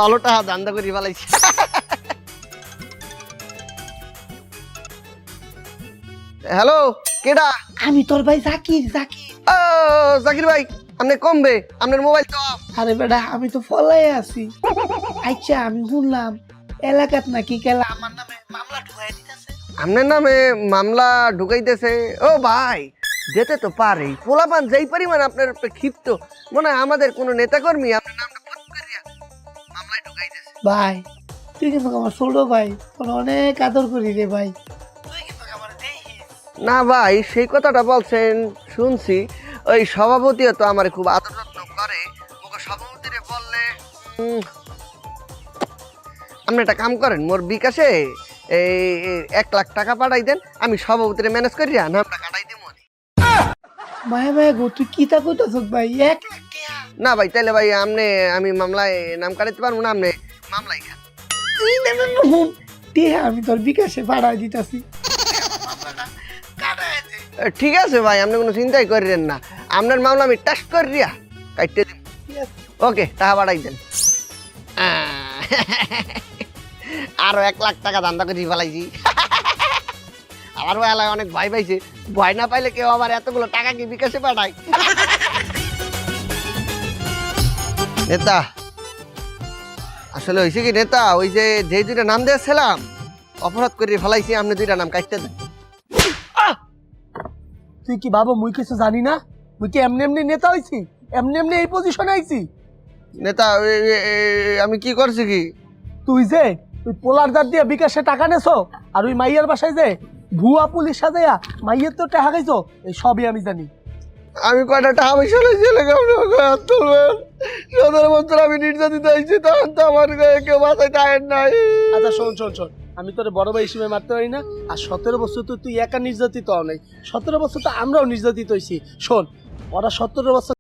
ভালো টাকা ধান্দা করি ফেলাইছি। হ্যালো, কেডা? আমি তোর ভাই জাকির। ও জাকির ভাই, আপনি কমবে, আপনার মোবাইল তো। আরে বেটা আমি তো ফলাই আছি। আচ্ছা আমি শুনলাম এলাকাত নাকি কেলা আমার নামে মামলা ঢুকাই দিতেছে। আপনার নামে মামলা ঢুকাইতেছে? ও ভাই, যেতে তো পারে, পোলাপান যেই পরিমাণ আপনার উপরে ক্ষিপ্ত, মনে হয় আমাদের কোনো নেতাকর্মী আপনার নামটা ফট করিয়া মামলায় ঢুকাইতেছে। ভাই তুই কিন্তু আমার ছোট ভাই, তোর অনেক আদর করি রে ভাই, তুই কিন্তু আমার দেখিস। না ভাই, সেই কথাটা বলছেন শুনছি, ওই সভাপতিও তো আমার খুব আদর যত্ন করে। ওকে সভাপতিরে বললে আপনি একটা কাম করেন, মোর বিকাশে এই 1 লাখ টাকা পাঠাই দেন, আমি সভাপতিরে ম্যানেজ করিয়া নামটা কাটাই দিব। মায়া মায়া গো তুই কি তা কইতাছ ভাই? 1 লাখ টাকা? না ভাই, তাইলে ভাই আমি মামলায় নাম কাটাইতে পারবো না, আপনি মামলাই খান। আমি তোর বিকাশে পাঠাই দিতাছি। ঠিক আছে ভাই, আপনি কোনো চিন্তাই করিলেন না, আপনার মামলা আমি টেস্ট করিয়া কাটতে দিব। ওকে, টাকা পাঠাই দেন। আরো 1 লাখ টাকা ধান্দা করে ফেলাইছি। আমার বেলায় অনেক ভয় পাইছে, ভয় না পাইলে কেউ আবার এতগুলো টাকা কি বিকাশে পাঠায়? নেতা আসলে হয়েছে কি নেতা, ওই যে দুইটা নাম দিয়েছিলাম অপরাধ করে ফেলাইছি, আপনি 2টা নাম কাটতে দেন। তুই কি বাবা মুই কিছু জানি না? মুই কি এমনি এমনি নেতা হইছি? এমনি এমনি এই পজিশনে আইছি? নেতা আমি কি করছি কি? তুই যে তুই পোলারদার দিয়ে বিকাশে টাকা নেছো, আর ওই মাইয়ার বাসায় যে ভুয়া পুলিশ সাজাইয়া মাইয়ের তো টাকা খাইছো, এই সবই আমি জানি। আমি কয়টা টাকা পয়সা লইছি, 17 বছর আমি নির্যাতিত হয়েছি, তখন তো আমার গায়ে কেউ মাথায় টায়ার নাই। আচ্ছা শোন, আমি তোর বড় ভাই হিসেবে মারতে পারি না। আর 17 বছর তো তুই একা নির্যাতিত হও নাই, 17 বছর তো আমরাও নির্যাতিত হয়েছি। শোন, ওরা 17 বছর